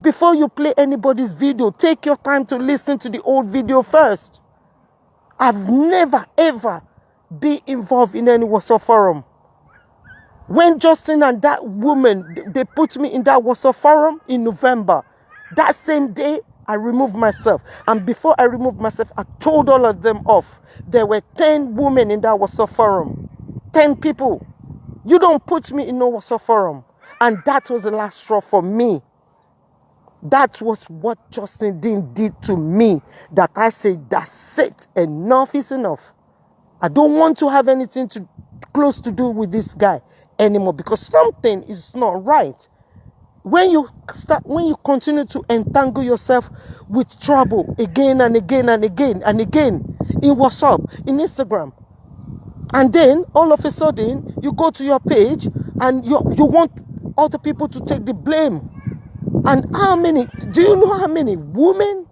Before you play anybody's video, take your time to listen to the old video first. I've never, ever been involved in any WhatsApp forum. When Justin and that woman, they put me in that WhatsApp forum in November, that same day, I removed myself. And before I removed myself, I told all of them off. There were 10 women in that WhatsApp forum. 10 people. You don't put me in no WhatsApp forum. And that was the last straw for me. That was what Justin Dean did to me. That I said, that's it. Enough is enough. I don't want to have anything close to do with this guy anymore, because something is not right. When you continue to entangle yourself with trouble again and again and again and again in WhatsApp, in Instagram, and then all of a sudden you go to your page and you want other people to take the blame. And do you know how many women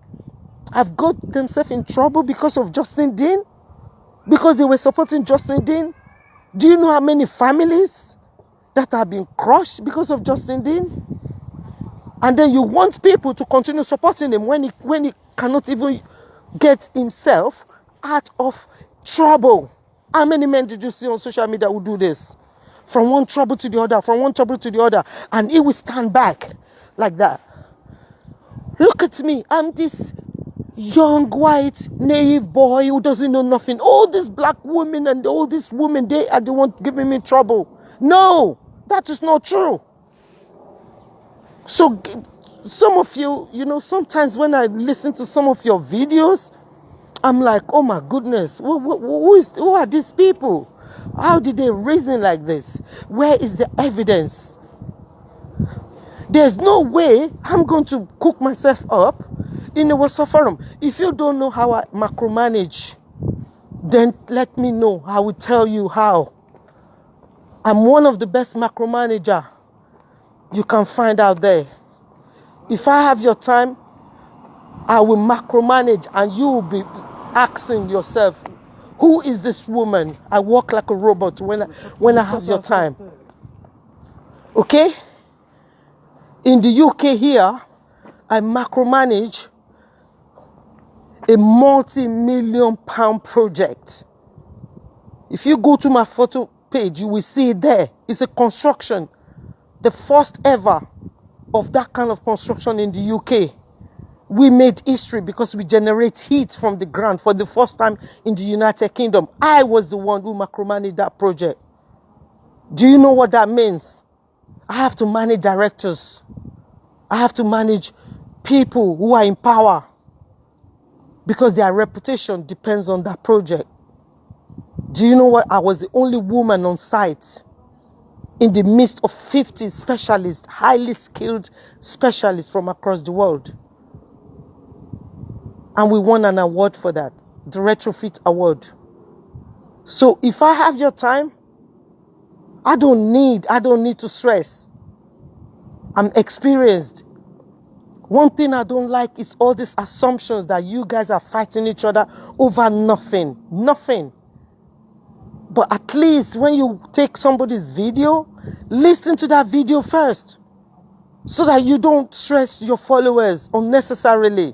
have got themselves in trouble because of Justin Dean? Because they were supporting Justin Dean? Do you know how many families that have been crushed because of Justin Dean? And then you want people to continue supporting him when he cannot even get himself out of trouble. How many men did you see on social media who do this? From one trouble to the other, from one trouble to the other, and he will stand back like that. Look at me. I'm this young, white, naive boy who doesn't know nothing. All these black women and all these women, they are the ones giving me trouble. No, that is not true. So some of you, sometimes when I listen to some of your videos, I'm like, oh my goodness, who are these people? How did they reason like this? Where is the evidence? There's no way I'm going to cook myself up in a WhatsApp forum. If you don't know how I macromanage, then let me know. I will tell you how. I'm one of the best macromanager you can find out there. If I have your time, I will macromanage, and you will be asking yourself, who is this woman? I walk like a robot when I have your time. Okay? In the UK here, I macromanage a multi-million pound project. If you go to my photo page, you will see it there. It's a construction. The first ever of that kind of construction in the UK. We made history because we generate heat from the ground for the first time in the United Kingdom. I was the one who macromanaged that project. Do you know what that means? I have to manage directors. I have to manage people who are in power because their reputation depends on that project. Do you know what? I was the only woman on site in the midst of 50 specialists, highly skilled specialists from across the world. And we won an award for that, the Retrofit Award. So if I have your time, I don't need to stress. I'm experienced. One thing I don't like is all these assumptions that you guys are fighting each other over nothing. Nothing. But at least when you take somebody's video, listen to that video first, so that you don't stress your followers unnecessarily.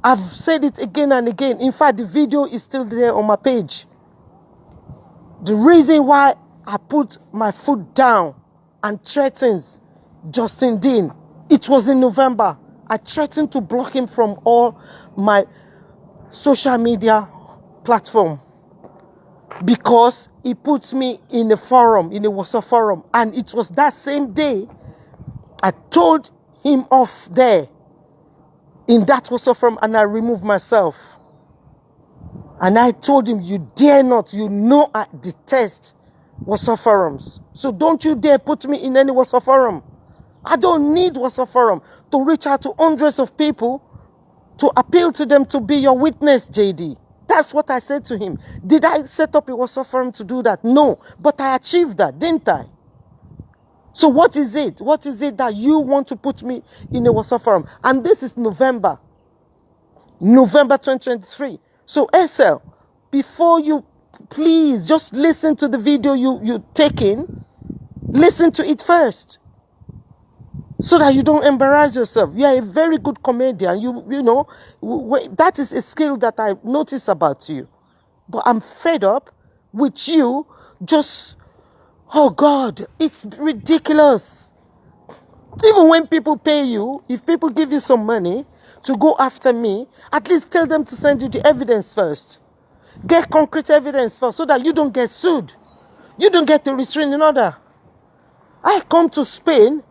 I've said it again and again. In fact, the video is still there on my page. The reason why I put my foot down and threatens Justin Dean, it was in November. I threatened to block him from all my social media platform because he puts me in a forum, in a WhatsApp forum. And it was that same day I told him off there in that WhatsApp forum, and I removed myself. And I told him, you dare not, you know I detest WhatsApp forums. So don't you dare put me in any WhatsApp forum. I don't need WhatsApp forum to reach out to hundreds of people to appeal to them to be your witness, JD. That's what I said to him. Did I set up a WhatsApp forum to do that? No, but I achieved that, didn't I? So what is it? What is it that you want to put me in a WhatsApp forum? And this is November 2023. So SL, before you, please just listen to the video you taking. Listen to it first. so that you don't embarrass yourself. You are a very good comedian. You know, that is a skill that I notice about you. But I'm fed up with you just, oh God, it's ridiculous. Even when people pay you, if people give you some money to go after me, at least tell them to send you the evidence first. Get concrete evidence first so that you don't get sued. You don't get the restraining order. I come to Spain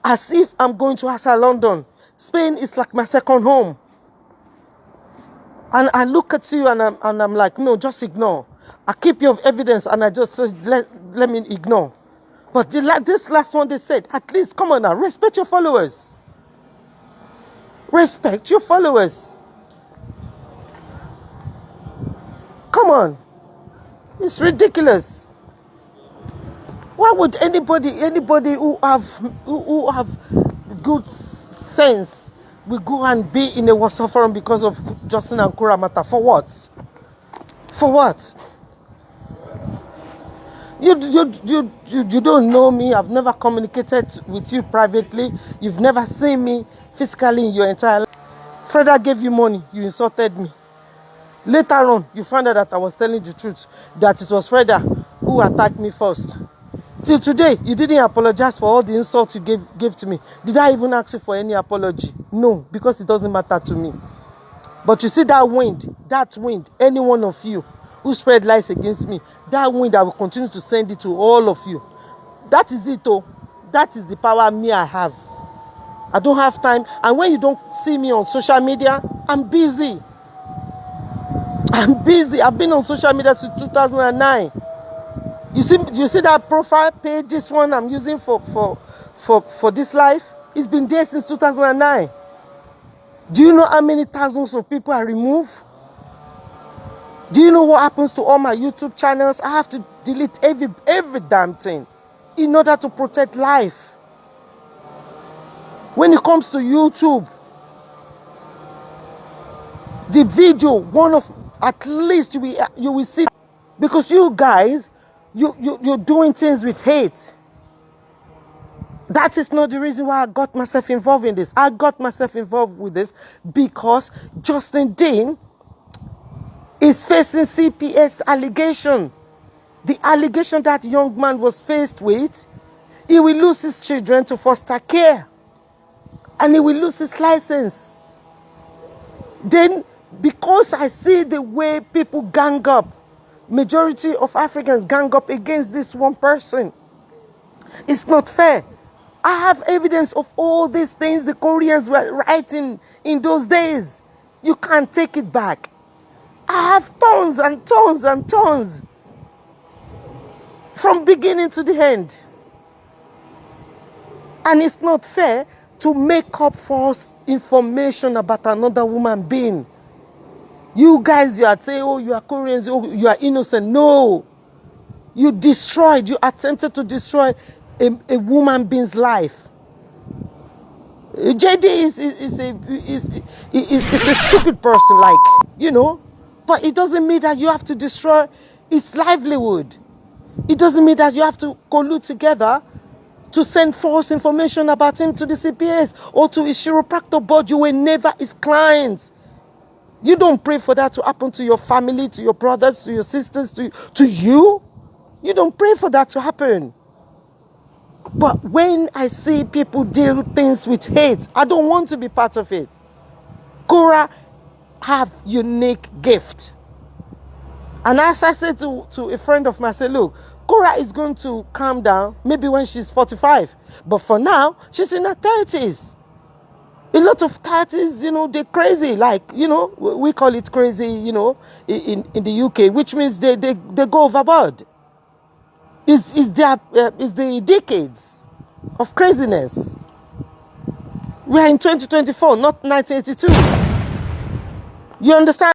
as if I'm going to Asa London. Spain is like my second home. And I look at you and I'm like, no, just ignore. I keep your evidence and I just said, let me ignore. But this last one they said, at least, come on now, respect your followers. Respect your followers. Come on. It's ridiculous. Why would anybody who have good sense will go and be in a WhatsApp forum because of Justin and Kura matter? For what? For what? You don't know me. I've never communicated with you privately. You've never seen me physically in your entire life. Freda gave you money. You insulted me. Later on, you found out that I was telling the truth, that it was Freda who attacked me first. Till today, you didn't apologize for all the insults you gave to me. Did I even ask you for any apology? No, because it doesn't matter to me. But you see that wind, any one of you who spread lies against me, that wind, I will continue to send it to all of you. That is it, oh. That is the power me I have. I don't have time. And when you don't see me on social media, I'm busy. I'm busy. I've been on social media since 2009. You see that profile page, this one I'm using for this life? It's been there since 2009. Do you know how many thousands of people I remove? Do you know what happens to all my YouTube channels? I have to delete every damn thing in order to protect life. When it comes to YouTube, the video, one of, at least you will see, because you guys, you're doing things with hate. That is not the reason why I got myself involved in this. I got myself involved with this because Justin Dean is facing CPS allegation. The allegation that young man was faced with, he will lose his children to foster care. And he will lose his license. Then, because I see the way people gang up, majority of Africans gang up against this one person, it's not fair. I have evidence of all these things the Koreans were writing in those days. You can't take it back. I have tons and tons and tons. From beginning to the end. And it's not fair to make up false information about another human being. You guys, you are saying, oh, you are Koreans, oh, you are innocent. No. You attempted to destroy a woman being's life. JD is a stupid person, like, you know. But it doesn't mean that you have to destroy its livelihood. It doesn't mean that you have to collude together to send false information about him to the CPS or to his chiropractor board. You were never his clients. You don't pray for that to happen to your family, to your brothers, to your sisters, to you. You don't pray for that to happen. But when I see people deal things with hate, I don't want to be part of it. Kura have unique gift. And as I said to a friend of mine, I said, look, Kura is going to calm down maybe when she's 45. But for now, she's in her 30s. A lot of 30s, you know, they're crazy. Like, you know, we call it crazy, you know, in the UK, which means they go overboard. It's the decades of craziness. We are in 2024, not 1982. You understand?